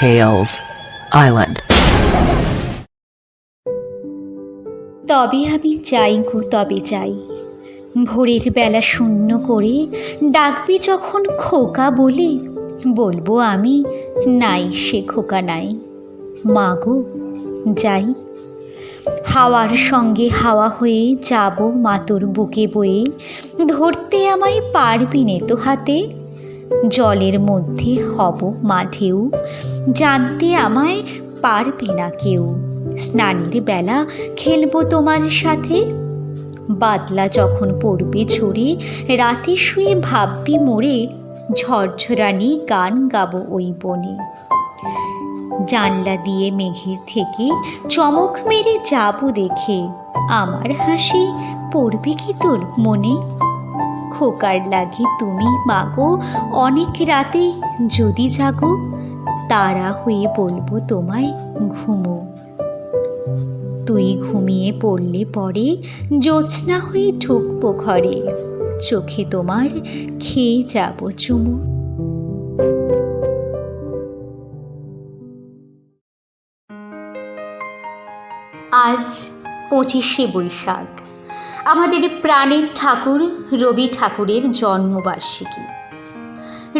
Tales Island. তবে আমি চাই গো, তবে চাই ভোরের বেলা শূন্য করে ডাকবি যখন খোকা বলে, বলবো আমি নাই সে খোকা নাই। মা গো যাই, হাওয়ার সঙ্গে হাওয়া হয়ে যাব মা তোর বুকে বয়ে, ধরতে আমায় পারবি নে তো হাতে, জলের মধ্যে হব মা ঢেউ, জানতে আমায় পারবে না কেউ। স্নানের বেলা খেলবো তোমার সাথে, বাদলা যখন পড়বে ঝরে, রাতে শুয়ে ভাববি মোরে, ঝরঝরানি গান গাবো ওই বনে। জানলা দিয়ে মেঘের থেকে চমক মেরে যাবো দেখে, আমার হাসি পড়বে কি তোর মনে? খোকার লাগে তুমি মাগো অনেক রাতে যদি জাগো, তারা হয়ে বলবো তোমায় ঘুমো। তুই ঘুমিয়ে পড়লে পরে জ্যোৎস্না হয়ে ঢুকবো ঘরে, চোখে তোমার খেয়ে যাবো চুমু। আজ 25শে বৈশাখ, আমাদের প্রাণের ঠাকুর রবি ঠাকুরের জন্মবার্ষিকী।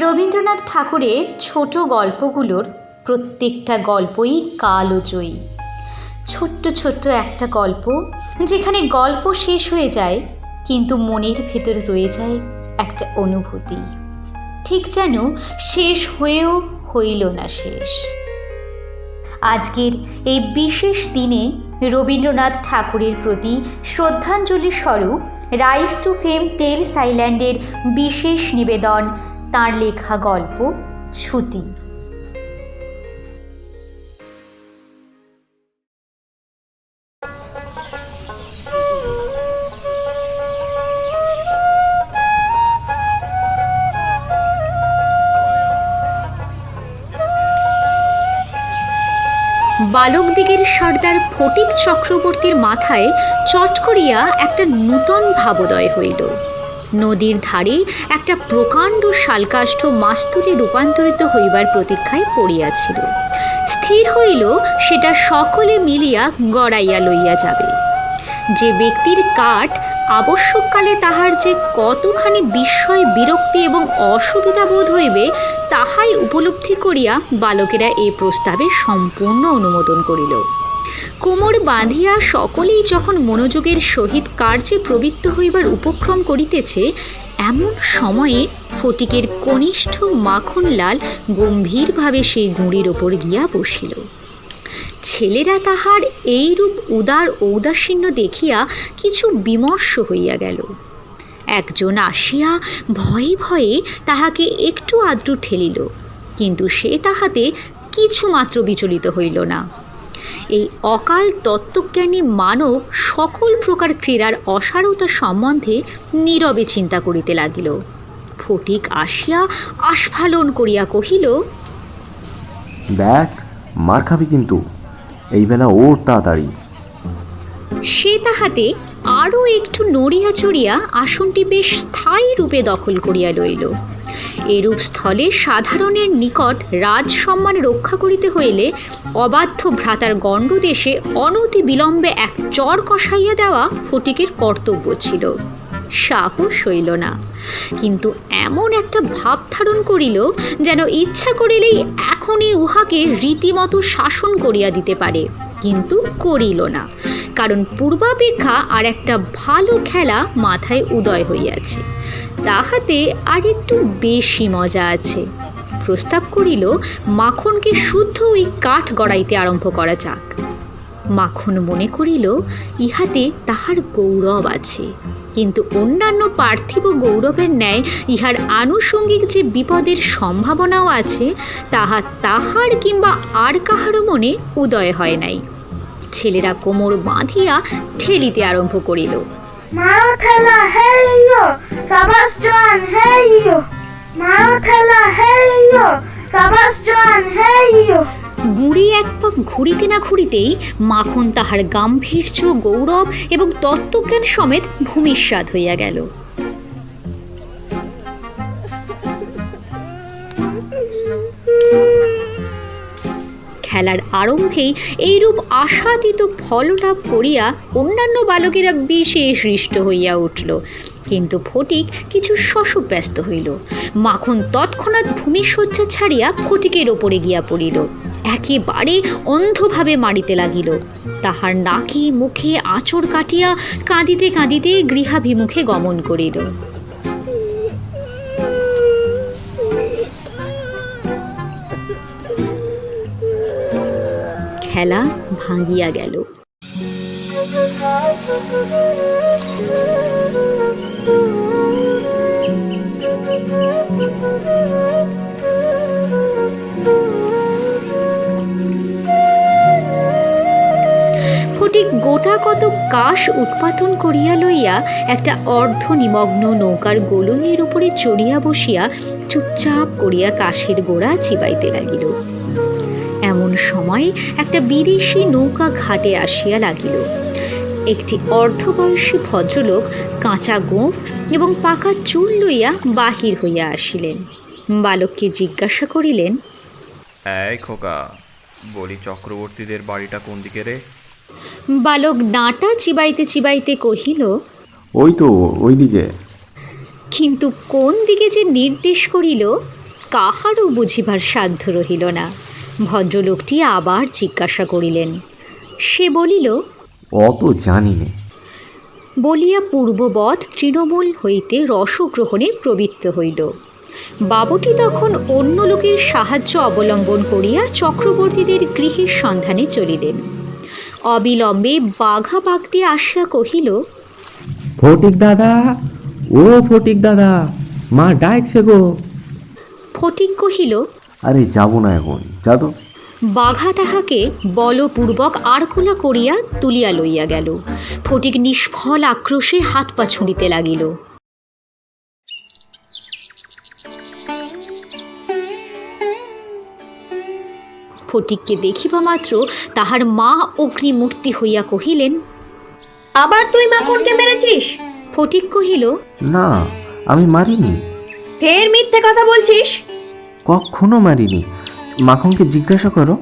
রবীন্দ্রনাথ ঠাকুরের ছোট গল্পগুলোর প্রত্যেকটা গল্পই কালজয়ী। ছোট্ট ছোট্ট একটা গল্প, যেখানে গল্প শেষ হয়ে যায় কিন্তু মনের ভেতর রয়ে যায় একটা অনুভূতি, ঠিক যেন শেষ হয়েও হইল না শেষ। আজকের এই বিশেষ দিনে রবীন্দ্রনাথ ঠাকুরের প্রতি শ্রদ্ধাঞ্জলি স্বরূপ রাইজ টু ফেম টেলস আইল্যান্ডের বিশেষ নিবেদন, তাঁর লেখা গল্প ছুটি। বালকদিগের সর্দার ফটিক চক্রবর্তীর মাথায় চট করিয়া একটা নূতন ভাবোদয় হইল। নদীর ধারে একটা প্রকাণ্ড শালকাষ্ঠ মাস্তুলে রূপান্তরিত হইবার প্রতীক্ষায় পড়িয়াছিল। স্থির হইল সেটা সকলে মিলিয়া গড়াইয়া লইয়া যাবে। যে ব্যক্তির কাঠ আবশ্যককালে তাহার যে কতখানি বিস্ময়, বিরক্তি এবং অসুবিধা বোধ হইবে, তাহাই উপলব্ধি করিয়া বালকেরা এই প্রস্তাবে সম্পূর্ণ অনুমোদন করিল। কোমর বাঁধিয়া সকলেই যখন মনোযোগের সহিত কার্যে প্রবৃত্ত হইবার উপক্রম করিতেছে, এমন সময়ে ফটিকের কনিষ্ঠ মাখনলাল গম্ভীরভাবে সেই গুঁড়ির ওপর গিয়া বসিল। ছেলেরা তাহার এইরূপ উদার ঔদাসীন্য দেখিয়া কিছু বিমর্ষ হইয়া গেল। একজন আসিয়া ভয়ে ভয়ে তাহাকে একটু আদ্রু ঠেলিল, কিন্তু সে তাহাতে কিছুমাত্র বিচলিত হইল না। এই অকাল তত্ত্বজ্ঞানী মানব সকল প্রকার ক্রীড়ার অসারতা সম্বন্ধে নীরবে চিন্তা করিতে লাগিল। ফটিক আসিয়া আস্ফালন করিয়া কহিল, দেখ, মার খাবি কিন্তু, এই বেলা ওর তাড়াতাড়ি। সে তাহাতে আরও একটু নড়িয়া চড়িয়া আসনটি বেশ স্থায়ী রূপে দখল করিয়া লইল। এরূপ স্থলে সাধারণের নিকট রাজ সম্মান রক্ষা করিতে হইলে অবাধ্য ভ্রাতার গণ্ডদেশে অনতি বিলম্বে এক চর কষাইয়া দেওয়া ফটিকের কর্তব্য ছিল। সাহস হইল না, কিন্তু এমন একটা ভাব ধারণ করিল যেন ইচ্ছা করিলেই এখনই উহাকে রীতিমতো শাসন করিয়া দিতে পারে, কিন্তু করিল না, কারণ পূর্বাপেক্ষা আর একটা ভালো খেলা মাথায় উদয় হইয়াছে, তাহাতে আর একটু বেশি মজা আছে। প্রস্তাব করিল মাখনকে শুদ্ধ ওই কাঠ গড়াইতে আরম্ভ করা যাক। মাখন মনে করিল ইহাতে তাহার গৌরব আছে, কিন্তু অন্যান্য পার্থিব গৌরবের ন্যায় ইহার আনুষঙ্গিক যে বিপদের সম্ভাবনাও আছে, তাহা তাহার কিংবা আর কাহারও মনে উদয় হয় নাই। ছেলেরা কোমর বাঁধিয়া ঠেলিতে আরম্ভ করিল। মারো ঠেলা হেইয়ো, সাবাস জওয়ান হেইয়ো, মারো ঠেলা হেইয়ো, সাবাস জওয়ান হেইয়ো। গুঁড়ি এক পাক ঘুরিতে না ঘুরিতেই মাখন তাহার গাম্ভীর্য, গৌরব এবং তত্ত্বজ্ঞান সমেত ভূমিস্বাদ হইয়া গেল। খেলার আরম্ভেই এইরূপ আশাতীত ফললাভ করিয়া অন্যান্য বালকেরা বিশেষ হৃষ্ট হইয়া উঠল, কিন্তু ফটিক কিছু শশব ব্যস্ত হইল। মাখন তৎক্ষণাৎ ভূমিশয্যা ছাড়িয়া ফটিকের ওপরে গিয়া পড়িল, একেবারে অন্ধভাবে মারিতে লাগিল। তাহার নাকে মুখে আঁচড় কাটিয়া কাঁদিতে কাঁদিতে গৃহাভিমুখে গমন করিল। খেলা ভাঙিয়া গেল। ফটিক গোটা কত কাশ উৎপাদন করিয়া লইয়া একটা অর্ধ নিমগ্ন নৌকার গোলইয়ের উপরে চড়িয়া বসিয়া চুপচাপ করিয়া কাশের গোড়া চিবাইতে লাগিল। এমন সময় একটা বিদেশি নৌকা ঘাটে আসিয়া লাগিল। একটি অর্ধবয়সী ভদ্রলোক কাঁচা গোঁফ এবং পাকা চুল লইয়া বাহির হইয়া আসিলেন। বালককে জিজ্ঞাসা করিলেন, এই খোকা, বলি চক্রবর্তীদের বাড়িটা কোন দিকে রে? বালক ডাঁটা চিবাইতে চিবাইতে কহিল, ওই তো ওইদিকে। কিন্তু কোন দিকে যে নির্দেশ করিল কাহারও বুঝিবার সাধ্য রহিল না। ভদ্রলোকটি আবার জিজ্ঞাসা করিলেন। সে বলিল, অত জানি নে। বলিয়া পূর্ববৎ তৃণমূল হইতে রসগ্রহণে প্রবৃত্ত হইল। বাবুটি তখন অন্য লোকের সাহায্য অবলম্বন করিয়া চক্রবর্তীদের গৃহের সন্ধানে চলিলেন। অবিলম্বে বাঘা বাগদি আসিয়া কহিল, ফটিক দাদা, ও ফটিক দাদা, মা ডাকছে গো। ফটিক কহিল, আরে যাব না এখন, যা তো। বাঘা তাহাকে বলপূর্বক আড়কোলা করিয়া তুলিয়া লইয়া গেল। ফটিক নিষ্ফল আক্রোশে হাত পা ছুঁড়িতে লাগিল। ফটিককে দেখিবা মাত্র তাহার মা অগ্নিমূর্তি হইয়া কহিলেন, আবার তুই মাখনকে মেরেছিস? ফটিক কহিল, না, আমি মারিনি। ফের মিথ্যে কথা বলছিস? কখনো মারিনি। মাখনকে জিজ্ঞাসা করো।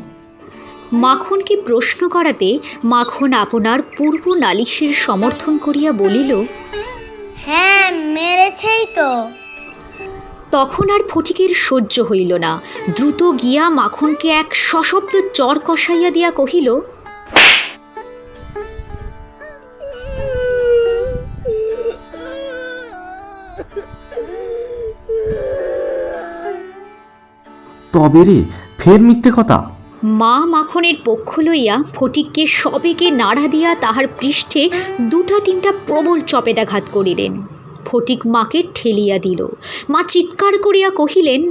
মাখনকে প্রশ্ন করাতে মাখন আপনার পূর্ব নালিশের সমর্থন করিয়া বলিল, হ্যাঁ, মেরেছেই তো। তখন আর ফটিকের সহ্য হইল না। দ্রুত গিয়া মাখনকে এক সশব্দ চর কষাইয়া দিয়া কহিল, তবে রে, ফের মিথ্যে কথা। মা মাখনের পক্ষ লইয়া ফটিককে সবেগে নাড়া দিয়া তাহার পৃষ্ঠে দুটা তিনটা প্রবল চপেটাঘাত করিলেন। ফটিক মাকে ঠেলিয়া দিল। মা চিৎকার করিয়া কহিলেন,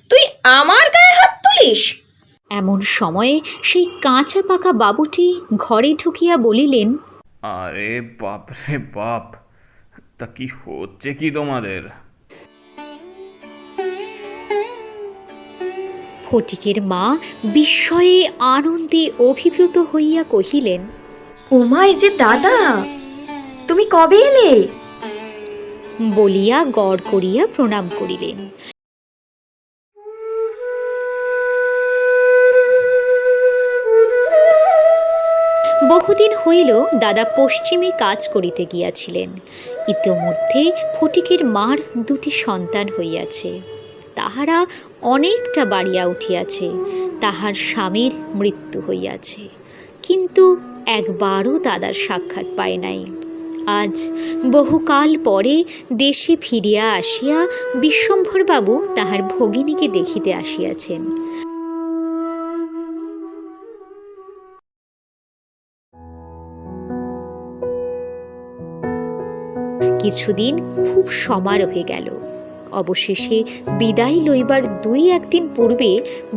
তুই আমার গায়ে হাত তুলিস? এমন সময়ে সেই কাঁচা পাকা বাবুটি ঘরে ঢুকিয়া বলিলেন, আরে বাপ রে বাপ, তা কি হচ্ছে কি তোমাদের? ফটিকের মা বিস্ময়ে আনন্দে অভিভূত হইয়া কহিলেন, ওমাই যে দাদা, তুমি কবে এলে? বলিয়া গড় করিয়া প্রণাম করিলেন। বহুদিন হইল দাদা পশ্চিমে কাজ করিতে গিয়াছিলেন। ইতোমধ্যে ফটিকের মার দুটি সন্তান হইয়াছে। তাহারা অনেকটা বাড়িয়া উঠিয়াছে। তাহার স্বামীর মৃত্যু হইয়াছে, কিন্তু একবারও দাদার সাক্ষাৎ পায় নাই। আজ বহুকাল পরে দেশে ফিরিয়া আসিয়া বিশ্বম্ভরবাবু তাহার ভগিনীকে দেখিতে আসিয়াছেন। কিছুদিন খুব সমারোহে গেল। অবশেষে বিদায় লইবার 2-1 দিন পূর্বে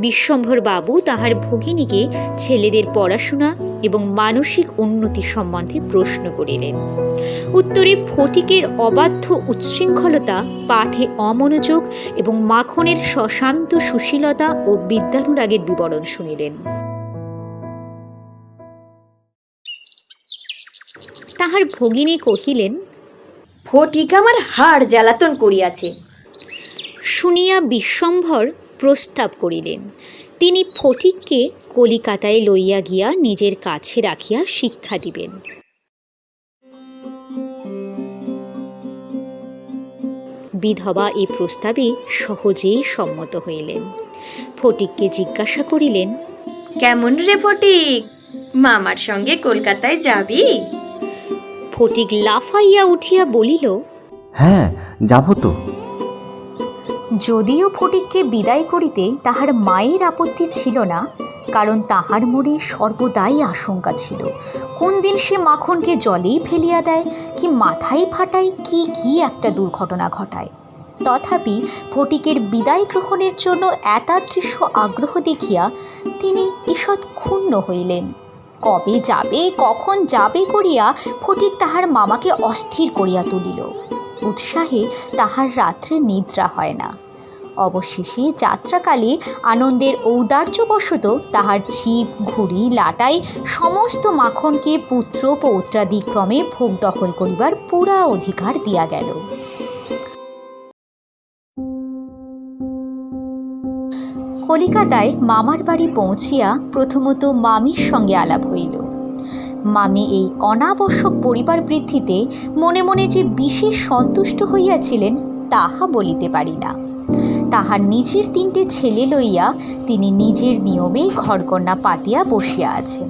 বিশ্বম্ভরবাবু তাহার ভগিনীকে ছেলেদের পড়াশোনা এবং মানসিক উন্নতি সম্বন্ধে প্রশ্ন করিলেন। উত্তরে ফটিকের অবাধ্য উচ্ছৃঙ্খলতা, পাঠে অমনোযোগ এবং মাখনের সশান্ত সুশীলতা ও বিদ্যানুরাগের বিবরণ শুনিলেন। তাহার ভগিনী কহিলেন, ফটিক আমার হাড় জ্বালাতন করিয়াছে। শুনিয়া বিশ্বম্ভর প্রস্তাব করিলেন, তিনি ফটিককে কলিকাতায় লইয়া গিয়া নিজের কাছে রাখিয়া শিক্ষা দিবেন। বিধবা এই প্রস্তাবে সহজেই সম্মত হইলেন। ফটিককে জিজ্ঞাসা করিলেন, কেমন রে ফটিক, মামার সঙ্গে কলকাতায় যাবি? ফটিক লাফাইয়া উঠিয়া বলিল, হ্যাঁ, যাব তো। যদিও ফটিককে বিদায় করিতে তাহার মায়ের আপত্তি ছিল না, কারণ তাহার মনে সর্বদাই আশঙ্কা ছিল কোন দিন সে মাখনকে জলেই ফেলিয়া দেয়, কি মাথায় ফাটায়, কি একটা দুর্ঘটনা ঘটায়। তথাপি ফটিকের বিদায় গ্রহণের জন্য এতাদৃশ আগ্রহ দেখিয়া তিনি ঈষৎ ক্ষুণ্ণ হইলেন। কবে যাবে, কখন যাবে করিয়া ফটিক তাহার মামাকে অস্থির করিয়া তুলিল। উৎসাহে তাহার রাত্রে নিদ্রা হয় না। অবশেষে যাত্রাকালে আনন্দের ঔদার্যবশত তাহার ছিপ, ঘুড়ি, লাটাই সমস্ত মাখনকে পুত্র পৌত্রাদিক্রমে ভোগ দখল করিবার পুরা অধিকার দিয়া গেল। কলিকাতায় মামার বাড়ি পৌঁছিয়া প্রথমত মামির সঙ্গে আলাপ হইল। মামি এই অনাবশ্যক পরিবার বৃদ্ধিতে মনে মনে যে বিশেষ সন্তুষ্ট হইয়াছিলেন তাহা বলিতে পারি না। তাহার নিজের 3টে ছেলে লইয়া তিনি নিজের নিয়মেই ঘরকন্যা পাতিয়া বসিয়া আছেন।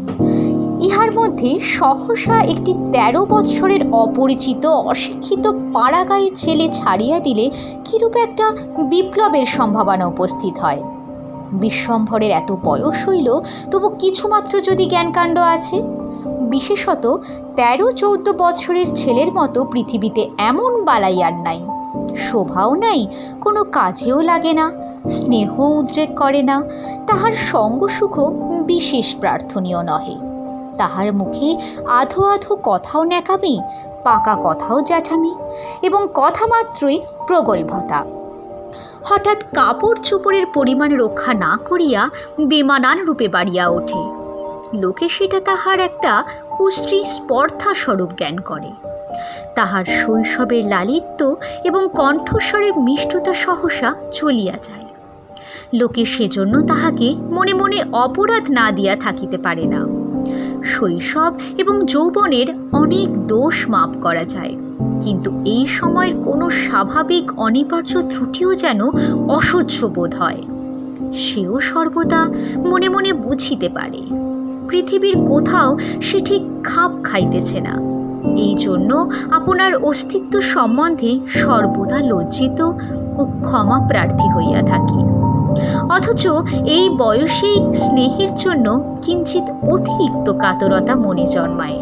ইহার মধ্যে সহসা একটি 13 বৎসরের অপরিচিত অশিক্ষিত পাড়াগাঁয়ে ছেলে ছাড়িয়া দিলে কিরূপ একটা বিপ্লবের সম্ভাবনা উপস্থিত হয়। বিশ্বম্ভরের এত বয়স হইল, তবু কিছুমাত্র যদি জ্ঞানকাণ্ড আছে। বিশেষত 13-14 বৎসরের ছেলের মতো পৃথিবীতে এমন বালাই আর নাই। শোভাও নাই, কোনো কাজেও লাগে না, স্নেহ উদ্রেক করে না, তাহার সঙ্গসুখও বিশেষ প্রার্থনীয় নহে। তাহার মুখে আধো আধো কথাও ন্যাকামি, পাকা কথাও জ্যাঠামি, এবং কথা মাত্রই প্রগল্ভতা। হঠাৎ কাপড় চোপড়ের পরিমাণ রক্ষা না করিয়া বেমানান রূপে বাড়িয়া ওঠে। লোকে সেটা তাহার একটা কুশ্রী স্পর্ধা স্বরূপ জ্ঞান করে। তাহার শৈশবের লালিত্য এবং কণ্ঠস্বরের মিষ্টতা সহসা চলিয়া যায়। লোকে সেজন্য তাহাকে মনে মনে অপরাধ না দিয়া থাকিতে পারে না। শৈশব এবং যৌবনের অনেক দোষ মাপ করা যায়, কিন্তু এই সময়ের কোনো স্বাভাবিক অনিবার্য ত্রুটিও যেন অসহ্য বোধ হয়। সেও সর্বদা মনে মনে বুঝিতে পারে পৃথিবীর কোথাও সে ঠিক খাপ খাইতেছে না। এই জন্য আপনার অস্তিত্ব সম্বন্ধে সর্বদা লজ্জিত ও ক্ষমা প্রার্থী হইয়া থাকে। অথচ এই বয়সেই স্নেহের জন্য কিঞ্চিত অতিরিক্ত কাতরতা মনে জন্মায়।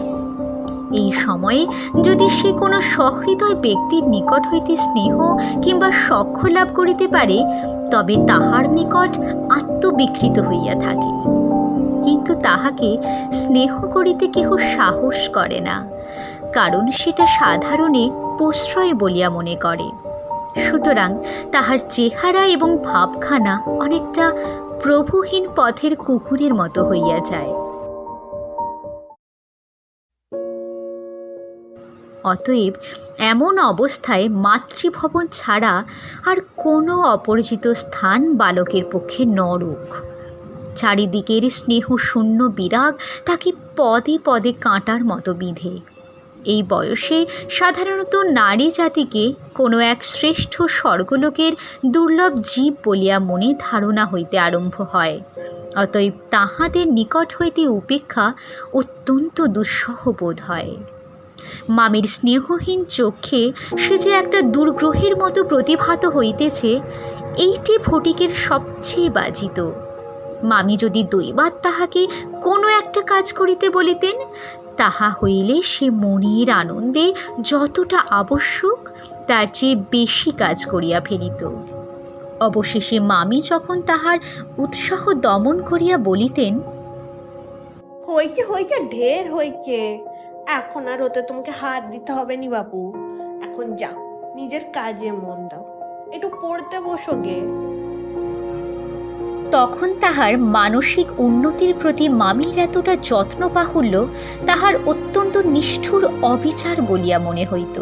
এই সময়ে যদি সে কোনো সহৃদয় ব্যক্তির নিকট হইতে স্নেহ কিংবা সখ্য লাভ করিতে পারে, তবে তাহার নিকট আত্মবিকৃত হইয়া থাকে। কিন্তু তাহাকে স্নেহ করিতে কেহ সাহস করে না, কারণ সেটা সাধারণে প্রশ্রয় বলিয়া মনে করে। সুতরাং তাহার চেহারা এবং ভাবখানা অনেকটা প্রভুহীন পথের কুকুরের মতো হইয়া যায়। অতএব এমন অবস্থায় মাতৃভবন ছাড়া আর কোনো অপরিচিত স্থান বালকের পক্ষে নরক। চারিদিকের স্নেহ শূন্য বিরাগ তাকে পদে পদে কাঁটার মতো বিঁধে। এই বয়সে সাধারণত নারী জাতিকে কোনো এক শ্রেষ্ঠ স্বর্গলোকের দুর্লভ জীব বলিয়া মনে ধারণা হইতে আরম্ভ হয়। অতএব তাহাদের নিকট হইতে উপেক্ষা অত্যন্ত দুঃসহ বোধ হয়। মামির স্নেহহীন চোখে সে যে একটা দুর্গ্রহের মতো প্রতিভাত হইতেছে, এইটি ফটিকের সবচেয়ে বাজিত। মামি যদি দৈবাৎ তাহাকে কোনো একটা কাজ করিতে বলিতেন, তাহা হইলে সে মনের আনন্দে যতটা আবশ্যক তার চেয়ে বেশি কাজ করিয়া ফেলিত। অবশেষে মামি যখন তাহার উৎসাহ দমন করিয়া বলিতেন, হয়েছে হয়েছে, ঢের হয়েছে, এখন আর ওতে তোমাকে হাত দিতে হবে নি বাপু। এখন যাও, নিজের কাজে মন দাও, একটু পড়তে বসো গে। তখন তাহার মানসিক উন্নতির প্রতি মামির এতটা যত্ন বাহুল্য তাহার অত্যন্ত নিষ্ঠুর অবিচার বলিয়া মনে হইত।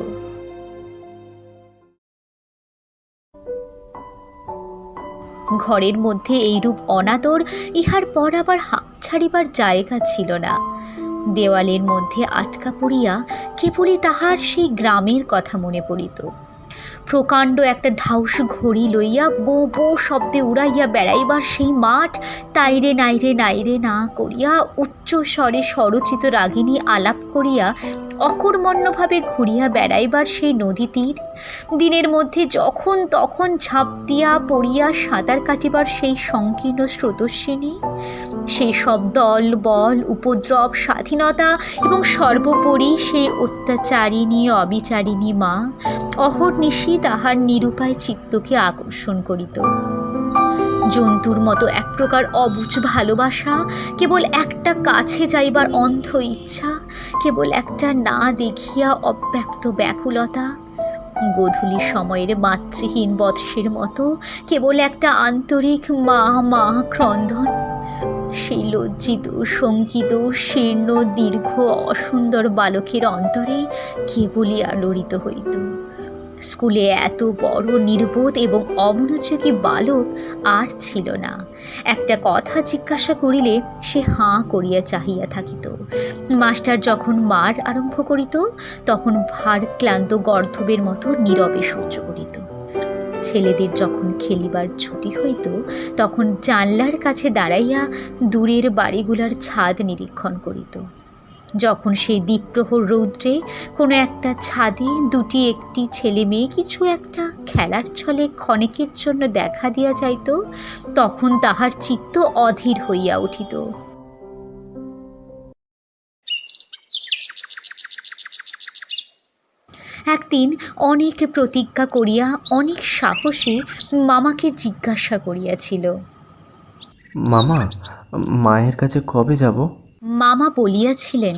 ঘরের মধ্যে এইরূপ অনাদর ইহার পর আবার হাঁপ ছাড়িবার জায়গা ছিল না। দেওয়ালের মধ্যে আটকা পড়িয়া কেবলই তাহার সেই গ্রামের কথা মনে পড়িত। প্রকাণ্ড একটা ঢাউস ঘড়ি লইয়া বো বো শব্দে উড়াইয়া বেড়াইবার সেই মাঠ, তাইরে নাইরে নাইরে না করিয়া উচ্চ স্বরে স্বরচিত রাগিনী আলাপ করিয়া অকর্মণ্যভাবে ঘুরিয়া বেড়াইবার সেই নদী তীর, দিনের মধ্যে যখন তখন ঝাঁপ দিয়া পড়িয়া সাঁতার কাটিবার সেই সংকীর্ণ স্রোতস্বিনী, সেই সব দল বল উপদ্রব স্বাধীনতা এবং সর্বোপরি সেই অত্যাচারিণী অবিচারিণী মা অহর্নিশি তাহার নিরুপায় চিত্তকে আকর্ষণ করিত। জন্তুর মতো এক প্রকার অবুঝ ভালোবাসা, কেবল একটা কাছে যাইবার অন্ধ ইচ্ছা, কেবল একটা না দেখিয়া অব্যক্ত ব্যাকুলতা, গোধূলি সময়ের মাতৃহীন বৎসের মতো কেবল একটা আন্তরিক মা মা ক্রন্দন, সেই লজ্জিত শঙ্কিত শীর্ণ দীর্ঘ অসুন্দর বালকের অন্তরে কেবলই আলোড়িত হইত। স্কুলে এত বড় নির্বোধ এবং অমনোযোগী বালক আর ছিল না। একটা কথা জিজ্ঞাসা করিলে সে হাঁ করিয়া চাহিয়া থাকিত। মাস্টার যখন মার আরম্ভ করিত তখন ভার ক্লান্ত গর্ধবের মতো নীরবে সহ্য করিত। ছেলেদের যখন খেলিবার ছুটি হইত তখন জানলার কাছে দাঁড়াইয়া দূরের বাড়িগুলার ছাদ নিরীক্ষণ করিত। যখন সেই দ্বীপ্রহর রৌদ্রে কোনো একটা ছাদে দুটি একটি ছেলে মেয়ে কিছু একটা খেলার ছলে ক্ষণেকের জন্য দেখা দিয়া যাইত, তখন তাহার চিত্ত অধীর হইয়া উঠিত। একদিন অনেক প্রতিজ্ঞা করিয়া অনেক সাহসে মামাকে জিজ্ঞাসা করিয়াছিল, মামা, মায়ের কাছে কবে যাব? মামা বলিয়াছিলেন,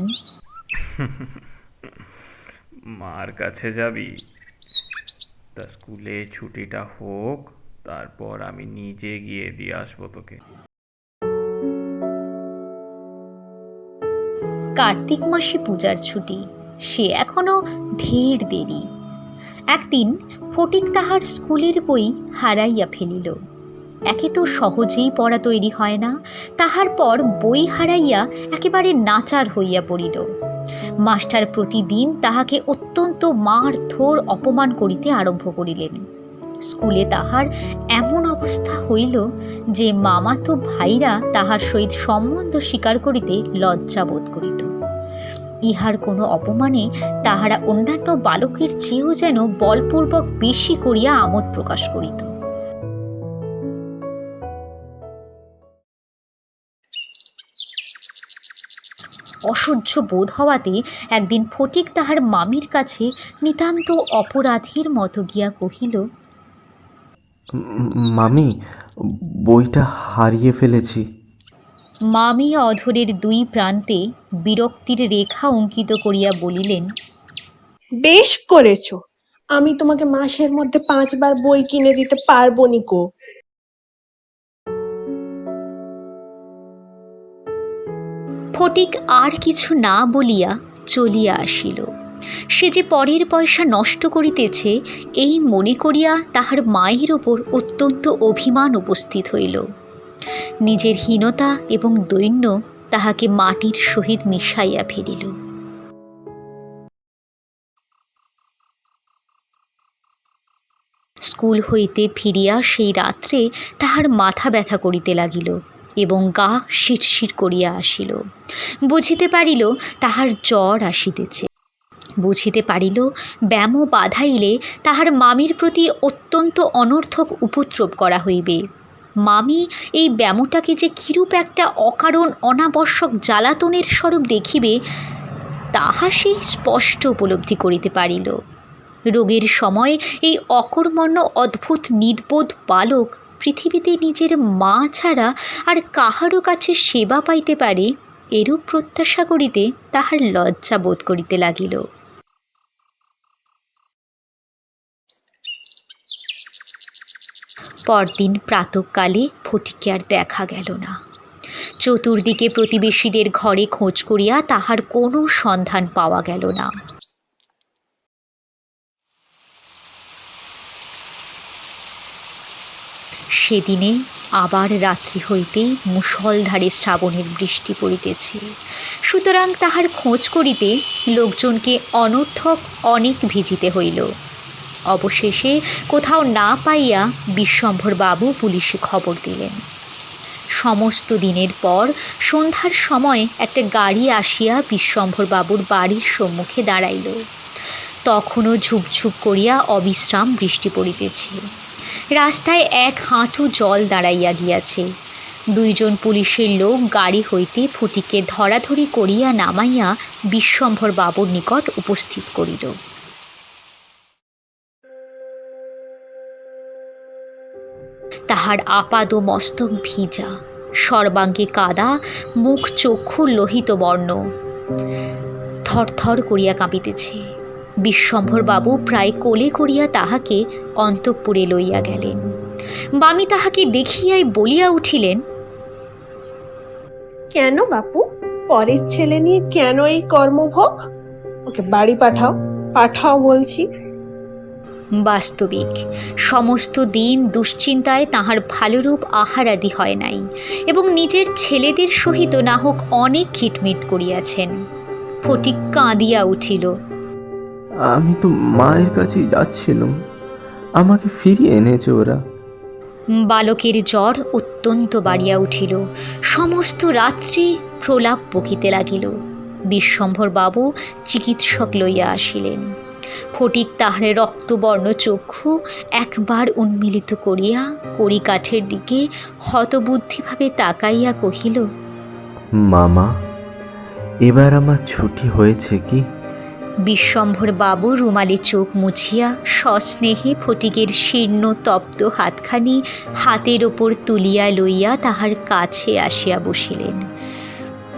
মার কাছে যাবি? তা স্কুলে ছুটিটা হোক, তারপর আমি নিজে গিয়ে দিয়ে আসবো তোকে। কার্তিক মাসে পূজার ছুটি, সে এখনো ঢের দেরি। একদিন ফটিক তাহার স্কুলের বই হারাইয়া ফেলিল। একে তো সহজেই পড়া তৈরি হয় না, তাহার পর বই হারাইয়া একেবারে নাচার হইয়া পড়িল। মাস্টার প্রতিদিন তাহাকে অত্যন্ত মারধর অপমান করিতে আরম্ভ করিলেন। স্কুলে তাহার এমন অবস্থা হইল যে মামাতো ভাইরা তাহার সহিত সম্বন্ধ স্বীকার করিতে লজ্জা বোধ করিত। ইহার কোনো অপমানে তাহারা অন্যান্য বালকের চেয়েও যেন বলপূর্বক বেশি করিয়া আমোদ প্রকাশ করিত। অসহ্য বোধ হওয়াতে একদিন ফটিক তাহার মামির কাছে নিতান্ত অপরাধীর মতো গিয়া কহিল, মামি, বইটা হারিয়ে ফেলেছি। মামি অধরের দুই প্রান্তে বিরক্তির রেখা অঙ্কিত করিয়া বলিলেন, বেশ করেছো, আমি তোমাকে মাসের মধ্যে 5 বার বই কিনে দিতে পারবো নিকো। ফটিক আর কিছু না বলিয়া চলিয়া আসিল। সে যে পরের পয়সা নষ্ট করিতেছে এই মনে করিয়া তাহার মায়ের ওপর অত্যন্ত অভিমান উপস্থিত হইল। নিজের হীনতা এবং দৈন্য তাহাকে মাটির সহিত মিশাইয়া ফেলিল। স্কুল হইতে ফিরিয়া সেই রাত্রে তাহার মাথা ব্যথা করিতে লাগিল এবং গা শিরশির করিয়া আসিল। বুঝিতে পারিল তাহার জ্বর আসিতেছে। বুঝিতে পারিল ব্যামো বাধাইলে তাহার মামির প্রতি অত্যন্ত অনর্থক উপদ্রব করা হইবে। মামি এই ব্যামোটাকে যে কিরূপ একটা অকারণ অনাবশ্যক জ্বালাতনের স্বরূপ দেখিবে তাহা সে স্পষ্ট উপলব্ধি করিতে পারিল। রোগের সময় এই অকর্মণ্য অদ্ভুত নির্বোধ বালক পৃথিবীতে নিজের মা ছাড়া আর কাহারও কাছে সেবা পাইতে পারে এরূপ প্রত্যাশা করিতে তাহার লজ্জা বোধ করিতে লাগিল। পরদিন প্রাতঃকালে ফটিককে আর দেখা গেল না। চতুর্দিকে প্রতিবেশীদের ঘরে খোঁজ করিয়া তাহার কোনো সন্ধান পাওয়া গেল না। সেদিনে আবার রাত্রি হইতেই মুষলধারে শ্রাবণের বৃষ্টি পড়িতেছে, সুতরাং তাহার খোঁজ করিতে লোকজনকে অনর্থক অনেক ভিজিতে হইল। অবশেষে কোথাও না পাইয়া বিশ্বম্ভর বাবু পুলিশে খবর দিলেন। সমস্ত দিনের পর সন্ধ্যার সময় একটা গাড়ি আসিয়া বিশ্বম্ভর বাবুর বাড়ির সম্মুখে দাঁড়াইল। তখনও ঝুপঝুপ করিয়া অবিশ্রাম বৃষ্টি পড়িতেছে। রাস্তায় এক হাঁটু জল দাঁড়াইয়া গিয়াছে। দুইজন পুলিশের লোক গাড়ি হইতে ফটিককে ধরাধরি করিয়া নামাইয়া বিশ্বম্ভর বাবুর নিকট উপস্থিত করিল। তাহার আপাদ মস্তক ভিজা, সর্বাঙ্গে কাদা, মুখ চক্ষু লোহিত বর্ণ, থরথর করিয়া কাঁপিতেছে। বিশ্বম্ভর বাবু প্রায় কোলে করিয়া তাহাকে অন্তঃপুরে লইয়া গেলেন। বামি তাহাকে দেখিয়াই বলিয়া উঠিলেন, কেন বাপু, পরের ছেলে নিয়ে কেন এই কর্মভোগ? ওকে বাড়ি পাঠাও, পাঠাও বলছি। বাস্তবিক সমস্ত দিন দুশ্চিন্তায় তাহার ভালোরূপ আহারাদি হয় নাই, এবং নিজের ছেলেদের সহিত না হোক অনেক খিটমিট করিয়াছেন। ফটিক কাঁদিয়া উঠিল। আমি তো মায়ের কাছেই যাচ্ছিলাম, আমাকে ফিরিয়ে এনেছে ওরা। বালকের জ্বর অত্যন্ত বাড়িয়া উঠিল, সমস্ত রাত্রি প্রলাপ বকিতে লাগিল। বিশ্বম্ভর বাবু চিকিৎসক লইয়া আসিলেন। ফটিক তাহার রক্তবর্ণ চক্ষু একবার উন্মিলিত করিয়া কড়িকাঠের দিকে হতবুদ্ধিভাবে তাকাইয়া কহিল, মামা, এবার আমার ছুটি হয়েছে কি? বিশ্বম্ভর বাবু রুমালে চোখ মুছিয়া সস্নেহে ফটিকের শীর্ণ তপ্ত হাতখানি হাতের ওপর তুলিয়া লইয়া তাহার কাছে আসিয়া বসিলেন।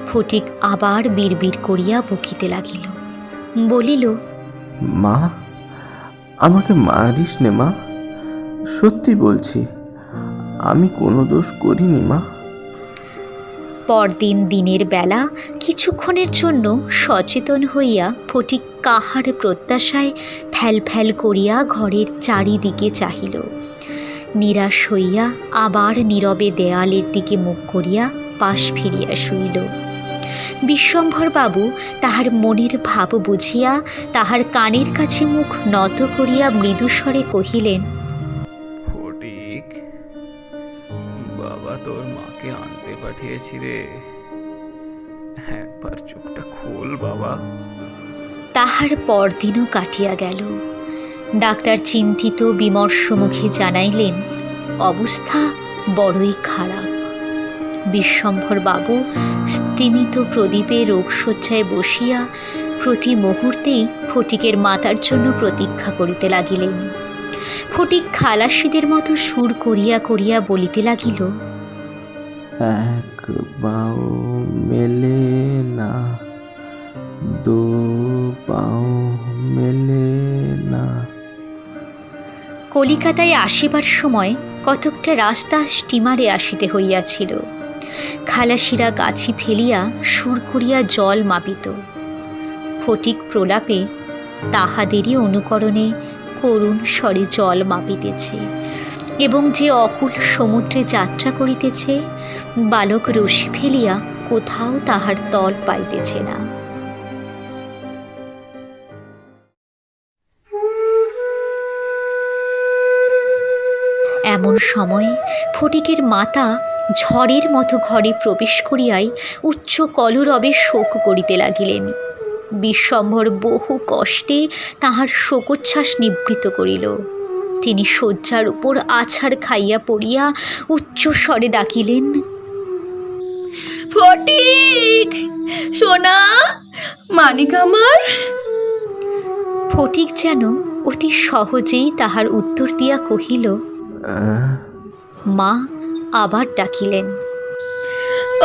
ফটিক আবার বিড়বিড় করিয়া বকিতে লাগিল, বলিল, মা, আমাকে মারিস নে মা, সত্যি বলছি, আমি কোনো দোষ করিনি মা। পরদিন দিনের বেলা কিছুক্ষণের জন্য সচেতন হইয়া ফটিক কাহার প্রত্যাশায় ফ্যাল ফ্যাল করিয়া ঘরের চারিদিকে চাহিল। নিরাশ হইয়া আবার নীরবে দেয়ালের দিকে মুখ করিয়া পাশ ফিরিয়া শুইল। বিশ্বম্ভর বাবু তাহার মনের ভাব বুঝিয়া তাহার কানের কাছে মুখ নত করিয়া মৃদুস্বরে কহিলেন, ফটিক, বাবা তোর মাকে আনতে পাঠিয়েছি রে, একবার চোখটা খোল বাবা। তাহার পরদিনও কাটিয়া গেল। ডাক্তার চিন্তিত বিমর্ষ মুখে জানাইলেন, অবস্থা বড়ই খারাপ। বিশ্বম্ভর বাবু স্তিমিত প্রদীপে রোগশয্যায় বসিয়া প্রতি মুহূর্তেই ফটিকের মাতার জন্য প্রতীক্ষা করিতে লাগিলেন। ফটিক খালাসিদের মতো সুর করিয়া করিয়া বলিতে লাগিল, এক পাও মেলে না, দু পাও মেলে না। কলিকাতায় আসিবার সময় কতকটা রাস্তা স্টিমারে আসিতে হইয়াছিল। খালাসিরা গাছি ফেলিয়া সুর করিয়া জল মাপিত। ফটিক প্রলাপে তাহাদেরই অনুকরণে করুণ স্বরে জল মাপিতেছে, এবং যে অকুল সমুদ্রে যাত্রা করিতেছে, বালক রশি ফেলিয়া কোথাও তাহার তল পাইতেছে না। এমন সময় ফটিকের মাতা ঝড়ের মতো ঘরে প্রবেশ করিয়াই উচ্চ কলরবে শোক করিতে লাগিলেন। বিশ্বম্ভর বহু কষ্টে তাহার শোকোচ্ছ্বাস নিবৃত করিল। তিনি শয্যার উপর আছাড় খাইয়া পড়িয়া উচ্চ স্বরে ডাকিলেন, ফটিক, সোনা, মানিক আমার। ফটিক যেন অতি সহজেই তাহার উত্তর দিয়া কহিল, মা আবার ডাকিলেন,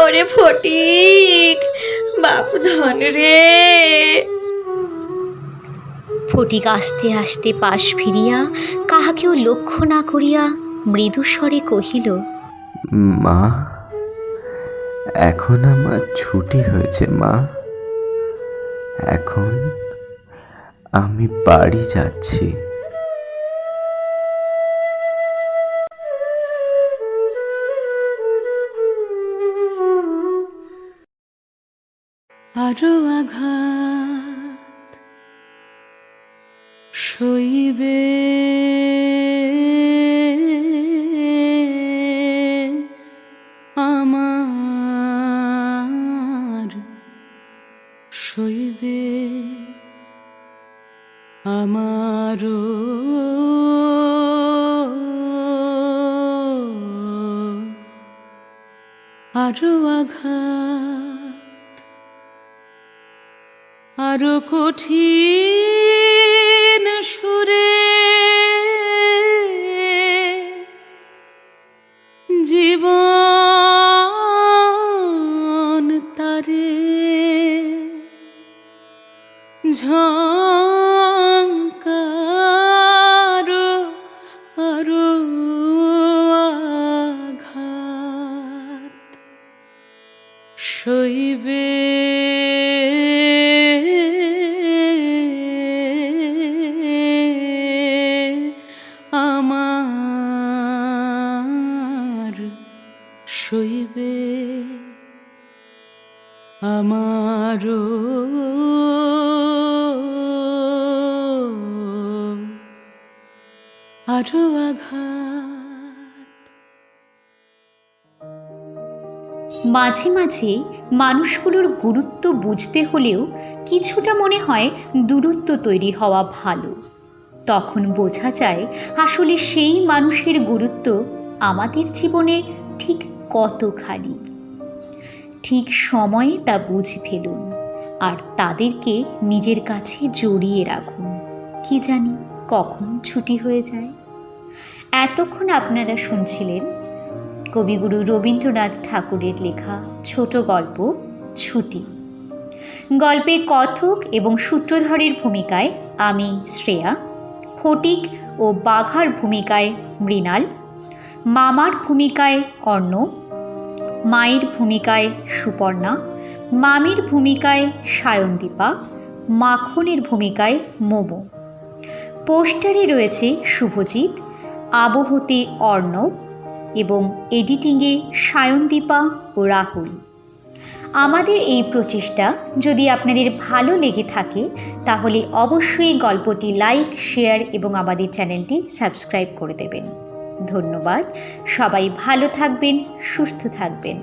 ওরে ফটিক, বাপু ধন রে। ফটিক আস্তে আস্তে পাশ ফিরিয়া কাহাকেও লক্ষ্য না করিয়া মৃদুস্বরে কহিল, মা, এখন আমার ছুটি হয়েছে মা, এখন আমি বাড়ি যাচ্ছি। আরো আঘাত সইবে আমার সইবে আমারও আরো আঘাত আরো কঠিন সুরে জীবন তারে ঝংকার আরো আঘাত সইবে আমার সইবে আমারও আরো আঘাত। মাঝে মাঝে মানুষগুলোর গুরুত্ব বুঝতে হলেও কিছুটা মনে হয় দূরত্ব তৈরি হওয়া ভালো। তখন বোঝা যায় আসলে সেই মানুষের গুরুত্ব আমাদের জীবনে ঠিক কতখানি। ঠিক সময়ে তা বুঝে ফেলুন আর তাদেরকে নিজের কাছে জড়িয়ে রাখুন। কি জানি কখন ছুটি হয়ে যায়। এতক্ষণ আপনারা শুনছিলেন কবিগুরু রবীন্দ্রনাথ ঠাকুরের লেখা ছোট গল্প ছুটি। গল্পে কথক এবং সূত্রধরের ভূমিকায় আমি শ্রেয়া, ফটিক ও বাঘার ভূমিকায় মৃণাল, মামার ভূমিকায় অর্ণব, মায়ের ভূমিকায় সুপর্ণা, মামির ভূমিকায় সায়নদীপা, মাখনের ভূমিকায় মোমো। পোস্টারে রয়েছে শুভজিৎ, আবহতে অর্ণব এবং এডিটিংয়ে সায়নদীপা ও রাহুল। আমাদের এই প্রচেষ্টা যদি আপনাদের ভালো লেগে থাকে তাহলে অবশ্যই গল্পটি লাইক, শেয়ার এবং আমাদের চ্যানেলটি সাবস্ক্রাইব করে দেবেন। ধন্যবাদ। সবাই ভালো থাকবেন, সুস্থ থাকবেন।